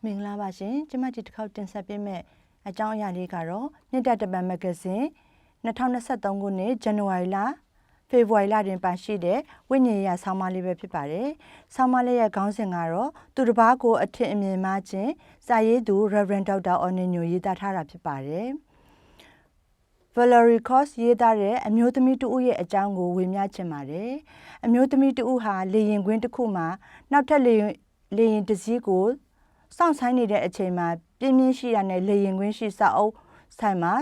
မင်္ဂလာပါရှင်ကျမဒီတစ်ခေါက်တင်ဆက်ပေးမယ့်အကြောင်းအရာလေးကတော့မြင့်တက်တပံမဂ္ဂဇင်း2023ခုနှစ်ဇန်နဝါရီလဖေဖော်ဝါရီလတွင်ပါရှိတဲ့ဝိညာဉ်ရေးဆောင်းပါးလေးပဲဖြစ်ပါတယ်။ဆောင်းပါးလေးရဲ့ခေါင်းစဉ်ကတော့သူတစ်ပါးကိုအထင်အမြင်မှချင်းစာရေးသူ Reverend Dr. Onenyo ရေးသားထားတာဖြစ်ပါတယ်။ Valerie Cross ရေးသားတဲ့အမျိုးသမီးတဦးရဲ့အကြောင်းကိုဝေမျှချင်ပါတယ်။အမျိုးသမီးတဦးဟာလေရင်ကွင်းတစ်ခုမှာနောက်ထပ်လေရင်တစ်စီးကိုစောင့်ဆိုင်နေတဲ့အချိန်မှာပြင်းပြင်းရှိရတဲ့လေရင်ကွင်းရှိစာအုပ်ဆိုင်မှာ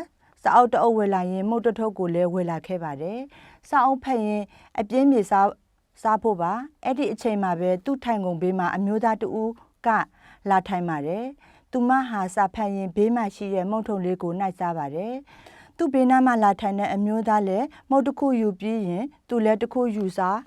စာအုပ်တအုပ်ဝယ်လာရင်မုတ်တထုပ်ကိုလည်းဝယ်လာခဲ့ပါတယ်။စာအုပ်ဖတ်ရင်အပြင်းပြေစားဖို့ပါအဲ့ဒီအချိန်မှာပဲသူ့ထိုင်ကုန်ဘေးမှာအမျိုးသားတဦးကလာထိုင်ပါတယ်။သူမဟာစာဖတ်ရင်ဘေးမှာရှိတဲ့မုတ်ထုံလေးကိုနှိုက်စားပါတယ်။သူ့ဘေးနားမှာလာထိုင်တဲ့အမျိုးသားလည်းမုတ်တစ်ခုယူပြီးရင်သူလည်းတစ်ခုယူစား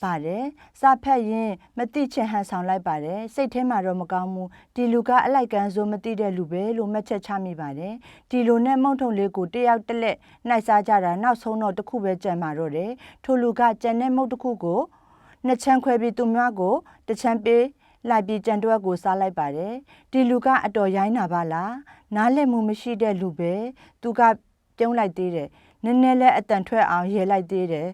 ပါတယ်စာဖတ်ရင်မသိချင်ဟန်ဆောင်လိုက်ပါတယ်စိတ်ထဲမှာတော့မကောင်းဘူးဒီလူကအလိုက်ကန်းဆိုမသိတဲ့လူပဲလို့မှတ်ချက်ချမိပါတယ်ဒီလူနဲ့မုံထုံလေးကိုတယောက်တလက်နှိုက်စားကြတာနောက်ဆုံးတော့တစ်ခုပဲကြံပါတော့တယ်ထိုလူကကြံတဲ့မုတ်တစ်ခုကိုနှစ်ချမ်းခွဲပြီးသူမကိုတစ်ချမ်းပေးလိုက်ပြီးကြံတွက်ကိုစားလိုက်ပါတယ်ဒီလူကအတော်ရိုင်းတာပါလားနားလည်မှုမရှိတဲ့လူပဲသူကပြုံးလိုက်သေးတယ်နည်းနည်းလဲအတန်ထွက်အောင်ရဲလိုက်သေးတယ်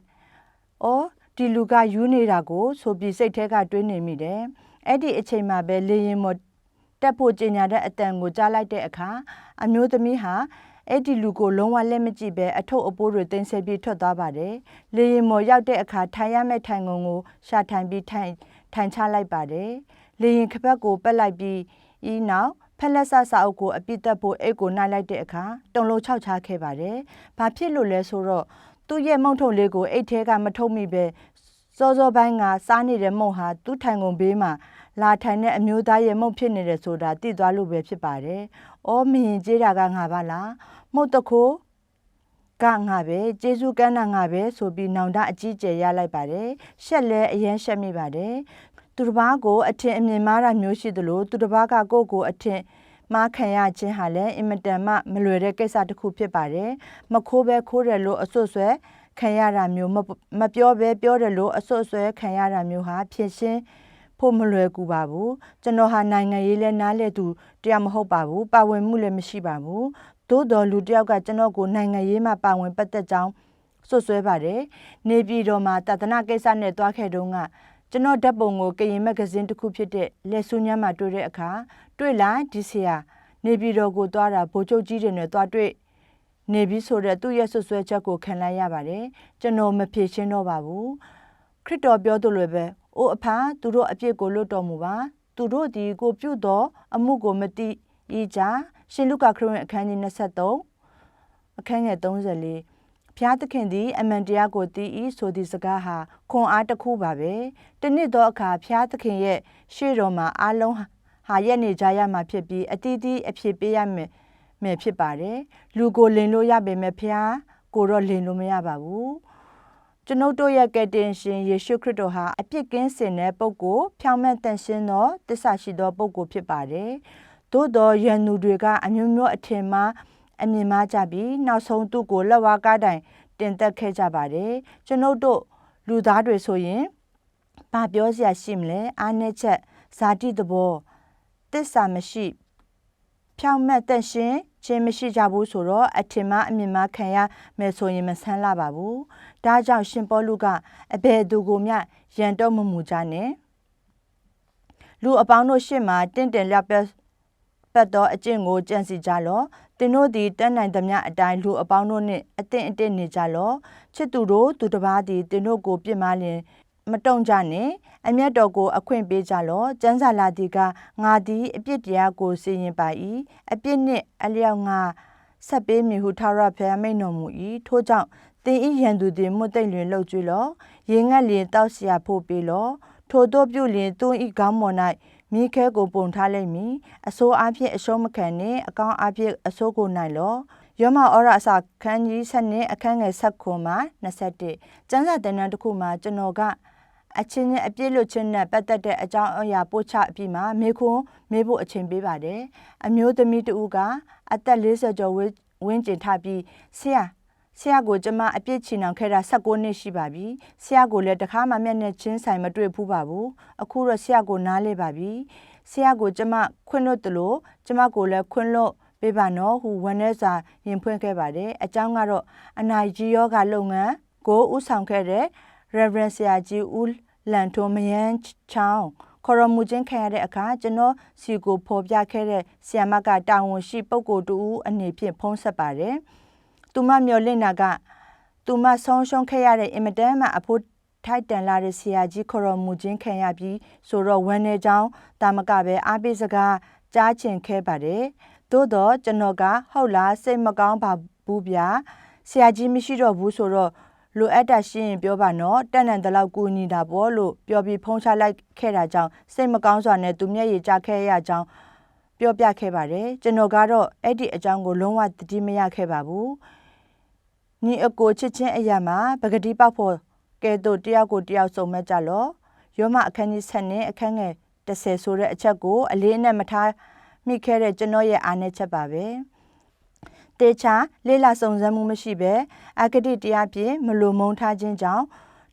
အော်ဒီလူကယူနေတာကိုဆိုပြီးစိတ်ထဲကတွေးနေမိတယ်။အဲ့ဒီအချိန်မှာပဲလေရင်မော်တက်ဖို့ကြင်ညာတဲ့အတန်ကိုကြားလိုက်တဲ့အခါအမျိုးသမီးဟာအဲ့ဒီလူကိုလုံးဝလက်မကြည့်ပဲအထုပ်အပိုးတွေတင်ဆက်ပြီးထွက်သွားပါတယ်။လေရင်မော်ရောက်တဲ့အခါထိုင်ရမယ့်ထိုင်ကုန်ကိုရှာထိုင်ပြီးထိုင်ချလိုက်ပါတယ်။လေရင်ခပတ်ကိုပက်လိုက်ပြီးဤနောက်ဖက်လက်ဆစာအုပ်ကိုအပြစ်တက်ဖို့အိတ်ကိုနှိုက်လိုက်တဲ့အခါတုံလုံးခြောက်ချခဲ့ပါတယ်။ဘာဖြစ်လို့လဲဆိုတော့သူ့ရဲ့မုံထုံလေးကိုအိတ်ထဲကမထုတ်မိပဲစောပိုင်းကစားနေတဲ့မုံဟာသူ့ထိုင်ကုန်ဘေးမှာလာထိုင်တဲ့အမျိုးသားရဲ့မုံဖြစ်နေတယ်ဆိုတာသိသွားလို့ပဲဖြစ်ပါတယ်။အော်မရင်ကျေးတာကငါပါလား။မုတ်တခိုးကငါပဲကျေးဇူးကမ်းတာငါပဲဆိုပြီးနောင်တအကြီးကျယ်ရလိုက်ပါတယ်။ရှက်လဲအရင်ရှက်မိပါတယ်။သူတစ်ပါးကိုအထင်အမြင်မှားတာမျိုးရှိသလိုသူတစ်ပါးကကိုယ့်ကိုအထင်မှားခံရခြင်းဟာလည်းအင်မတန်မှမလွယ်တဲ့ကိစ္စတစ်ခုဖြစ်ပါတယ်။မခိုးပဲခိုးတယ်လို့အစွတ်ဆွဲခံရတာမျိုးမပြောဘဲပြောတယ်လို့အစွတ်ဆွဲခံရတာမျိုးဟာဖြစ်ရှင်းဖို့မလွယ်ကူပါဘူးကျွန်တော်ဟာနိုင်ငံရေးလဲနားလဲသူတရားမဟုတ်ပါဘူးပါဝင်မှုလည်းမရှိပါဘူးသို့တော်လူတယောက်ကကျွန်တော်ကိုနိုင်ငံရေးမှာပါဝင်ပတ်သက်ကြောင်းစွတ်ဆွဲပါတယ်နေပြည်တော်မှာတာသနာကိစ္စနဲ့တွားခဲ့တုန်းကကျွန်တော်ဓာတ်ပုံကိုကရင်မဂ္ဂဇင်းတစ်ခုဖြစ်တဲ့လက်ဆူညမ်းမှာတွေ့တဲ့အခါတွေ့လားဒီဆရာနေပြည်တော်ကိုတွားတာဗိုလ်ချုပ်ကြီးတွေနဲ့တွားတွေ့နေပြီးဆိုတဲ့သူ့ရဲ့ဆွဆွဲချက်ကိုခံလိုက်ရပါတယ်ကျွန်တော်မဖြေရှင်းတော့ပါဘူးခရစ်တော်ပြောသလိုပဲအိုအဖာသူတို့အပြစ်ကိုလွတ်တော်မူပါသူတို့ဒီကိုပြုတော်အမှုကိုမတိဤကြရှင်လုကာခရစ်ဝင်အခန်းကြီး23အခန်းငယ်34ဖျားသခင်သည်အမှန်တရားကိုသိ၏ဆိုသည့်စကားဟာခွန်အားတစ်ခုပါပဲတနစ်သောအခါဖျားသခင်ရဲ့ရှေ့တော်မှာအားလုံးဟာရက်နေကြရမှာဖြစ်ပြီးအတီးတီးအဖြစ်ပေးရမယ်ဖြစ်ပါတယ်လူကိုလင်လို့ရပေမဲ့ဖျားကိုတော့လင်လို့မရပါဘူးကျွန်ုပ်တို့ရဲ့ကယ်တင်ရှင်ယေရှုခရစ်တော်ဟာအပြစ်ကင်းစင်တဲ့ပုဂ္ဂိုလ်ဖြောင့်မတ်တန်ရှင်းသောတစ္ဆာရှိသောပုဂ္ဂိုလ်ဖြစ်ပါတယ်သို့တော်ယန္နူတွေကအမျိုးမျိုးအထင်မှာအမြင်မှားကြပြီးနောက်ဆုံးသူ့ကိုလက်ဝါးကားတိုင်တင်သက်ခဲ့ကြပါတယ်ကျွန်ုပ်တို့လူသားတွေဆိုရင်ဘာပြောစရာရှိမလဲအားနည်းချက်ဇာတိသဘောတစ္ဆာမရှိဖြောင့်မတ်တန်ရှင်းခြင်းမရှိကြဘူးဆိုတော့အထင်မှားအမြင်မှားခံရမယ်ဆိုရင်မဆန်းလာပါဘူးဒါကြောင့်ရှင်ပေါလုကအဘယ်သူကိုမျှရန်တော့မမူကြနဲ့လူအပေါင်းတို့ရှေ့မှာတင့်တယ်လျက်ပတ်သောအကျင့်ကိုကြံစီကြလော့သင်တို့သည်တတ်နိုင်သမျှအတိုင်းလူအပေါင်းတို့နှင့်အသင့်အတင့်နေကြလော့ချစ်သူတို့သူတစ်ပါးသည်သင်တို့ကိုပြစ်မှားလျင်မတုံ့ကြနဲ့အမျက်တော်ကိုအခွင့်ပေးကြလော့ကျမ်းစာလာသည်ကငါသည်အပြစ်တရားကိုစီရင်ပါ၏အပြစ်နှင့်အလျောက်ငါဆက်ပေးမည်ဟုထာဝရဘုရားမိန့်တော်မူ၏ထို့ကြောင့်သင်ဤရန်သူသည်မွတ်သိမ့်လျင်လှုပ်ကြွလော့ရေငတ်လျင်တောက်เสียဖို့ပေးလော့ထိုတို့ပြုလျင်သူဤကောင်းမွန်၌မိခဲကိုပုံထားလိမ့်မည်အစိုးအားဖြင့်အရှုံးမခံနှင့်အကောင်းအားဖြင့်အစိုးကိုနိုင်လော့ယောမဩရအစာခန်းကြီး7အခန်းငယ်7မှ21ကျမ်းစာသင်တန်းတစ်ခုမှာကျွန်တော်ကအချင်းချင်းအပြည့်လွတ်ခြင်းနဲ့ပတ်သက်တဲ့အကြောင်းအရာပို့ချအပြီးမှာမေခွန်းမေးဖို့အချိန်ပေးပါတယ်အမျိုးသမီးတဦးကအသက်40ကျော်ဝန်းကျင်ထပြီးဆရာကိုကျမအပြစ်ချီနှောင်ခဲ့တာ16နှစ်ရှိပါပြီဆရာကိုလည်းတခါမှမျက်နှာချင်းဆိုင်မတွေ့ဘူးပါဘူးအခုတော့ဆရာကိုနားလဲပါပြီ ဆရာကိုကျမခွင့်လွတ်တယ်လို့ကျမကိုလည်းခွင့်လွတ်ပေးပါနော်ဟုဝန်ထဲစွာရင်ဖွင့်ခဲ့ပါတယ်အကြောင်းကတော့အနာကြီးယောဂလုပ်ငန်းကိုဥဆောင်ခဲ့တဲ့ Reverend ဆရာကြီးဦးလန်ထွန်းမယန်းချောင်းခေါ်ရမှုချင်းခံရတဲ့အခါကျွန်တော်စီကိုဖော်ပြခဲ့တဲ့ဆီယမကတာဝန်ရှိပုဂ္ဂိုလ်တူအနေဖြင့်ဖုံးဆက်ပါတယ်။သူမမျော်လင့်တာကသူမဆုံးရှုံးခဲ့ရတဲ့အင်မတန်မှအဖို့ထိုက်တန်လာတဲ့ဆရာကြီးခေါ်ရမှုချင်းခံရပြီးဆိုတော့ဝန်နေကြောင်းတာမကပဲအားပေးစကားကြားချင်ခဲ့ပါတယ်။သို့တော့ကျွန်တော်ကဟုတ်လားစိတ်မကောင်းပါဘူးဗျာဆရာကြီးမရှိတော့ဘူးဆိုတော့လိုအပ်တာရှိရင်ပြောပါနော်တက်နံတလောက်ကူညီတာပေါ့လို့ပြောပြီးဖုံးချလိုက်ခဲ့တာကြောင့်စိတ်မကောင်းစွာနဲ့သူမျက်ရည်ကျခဲ့ရကြောင်းပြောပြခဲ့ပါတယ်ကျွန်တော်ကတော့အဲ့ဒီအကြောင်းကိုလုံးဝသတိမရခဲ့ပါဘူးညီအကိုချစ်ချင်းအရာမှာပဂတိပေါက်ဖို့ကဲတော့တယောက်ကိုတယောက်စုံမဲ့ကြလောရောမအခန်းကြီး7နဲ့အခန်းငယ်30ဆိုတဲ့အချက်ကိုအလေးနဲ့မထားမိခဲ့တဲ့ကျွန်တော်ရဲ့အားနည်းချက်ပါပဲတေချာလေးလာစုံစမ်းမှုမရှိဘဲအဂတိတရားဖြင့်မလိုမုန်းထားခြင်းကြောင့်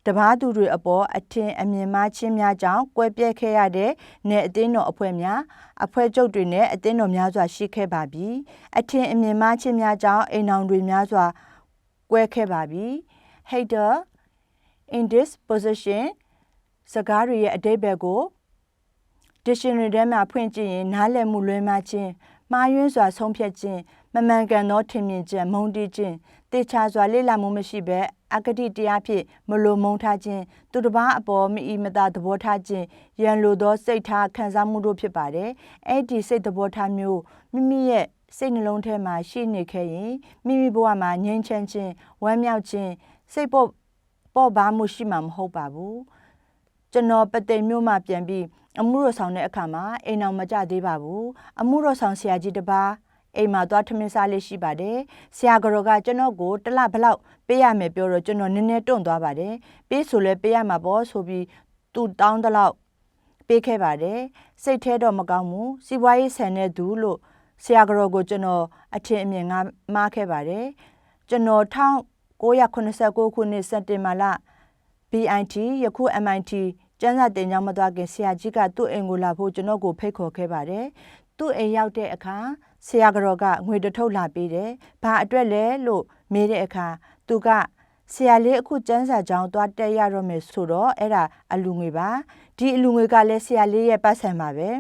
တပားသူတွေအပေါ်အထင်အမြင်မှားခြင်းများကြောင့်ကွဲပြဲခဲ့ရတဲ့နယ်အသင်းတော်အဖွဲ့များအဖွဲ့ချုပ်တွေနဲ့အသင်းတော်များစွာရှိခဲ့ပါပြီအထင်အမြင်မှားခြင်းများကြောင့်အိမ်အောင်တွေများစွာကွဲခဲ့ပါပြီ hater in this position စကားတွေရဲ့အဓိပ္ပာယ်ကို dictionary ထဲမှာဖွင့်ကြည့်ရင်နားလည်မှုလွဲမှားခြင်းမှားယွင်းစွာဆုံးဖြတ်ခြင်းမမှန်ကန်သောထင်မြင်ချက်မုန်းတီးခြင်းတေချာစွာလေ့လာမှုမရှိဘဲအဂတိတရားဖြင့်မလိုမုန်းထားခြင်းသူတစ်ပါးအပေါ်မအီမသာသဘောထားခြင်းရန်လိုသောစိတ်ထားခံစားမှုတို့ဖြစ်ပါတယ်အဲ့ဒီစိတ်သဘောထားမျိုးမိမိရဲ့စိတ်နှလုံးထဲမှာရှိနေခဲ့ရင်မိမိဘဝမှာငြိမ်းချမ်းခြင်းဝမ်းမြောက်ခြင်းစိတ်ပေါ်ပါမှုရှိမှာမဟုတ်ပါဘူးကျွန်တော်ပသိမ်မြို့မှာပြန်ပြီးအမှုတော်ဆောင်တဲ့အခါမှာအိမ်အောင်မကြသေးပါဘူးအမှုတော်ဆောင်ဆရာကြီးတစ်ပါးအိမ်မှာသွားထမင်းစားလေးရှိပါတယ်ဆရာကတော့ကကျွန်တော်ကိုတစ်လဘလောက်ပေးရမယ်ပြောတော့ကျွန်တော်နည်းနည်းတွန့်သွားပါတယ်ပေးဆိုလဲပေးရမှာပေါ့ဆိုပြီးသူတောင်းတလောက်ပေးခဲ့ပါတယ်စိတ်แท้တော့မကောင်းဘူးစီးပွားရေးဆန်တဲ့သူလို့ဆရာကတော့ကိုကျွန်တော်အထင်အမြင်ငါမှားခဲ့ပါတယ်ကျွန်တော်1989ခုနှစ်စက်တင်ဘာလ BIT ယခု MIT ကျန်းစာတင်ကြောင်းမသွားခင်ဆရာကြီးကသူ့အိမ်ကိုလာဖို့ကျွန်တော်ကိုဖိတ်ခေါ်ခဲ့ပါတယ်သူ့အိမ်ရောက်တဲ့အခါဆရာကတော့ကငွေတထုပ်လာပေးတယ်ဘာအတွက်လဲလို့မေးတဲ့အခါသူကဆရာလေးအခုကျန်းစာကြောင်းသွားတက်ရတော့မယ်ဆိုတော့အဲ့ဒါအလူငွေပါဒီအလူငွေကလည်းဆရာလေးရဲ့ပတ်စံပါပဲ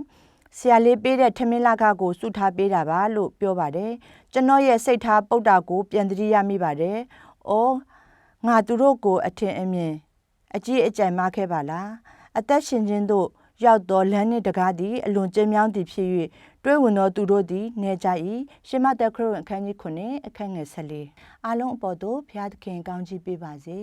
ဆရာလေးပေးတဲ့ထမင်းလခကိုစုထားပေးတာပါလို့ပြောပါတယ်ကျွန်တော်ရဲ့စိတ်ထားပုတ်တာကိုပြန်သတိရမိပါတယ်အော်ငါသူတို့ကိုအထင်အမြင်အကြီးအကျယ်မှားခဲ့ပါလားအသက်ရှင်ခြင်းတို့ရောက်သောလမ်းနှင့်တကားသည်အလွန်ကျဉ်းမြောင်းသည်ဖြစ်၍တွဲဝင်သောသူတို့သည်နေကြ၏ရှမသက်ခရစ်ဝင်အခန်းကြီး9အခန်းငယ်14အားလုံးအပေါ်သို့ဘုရားသခင်ကောင်းချီးပေးပါစေ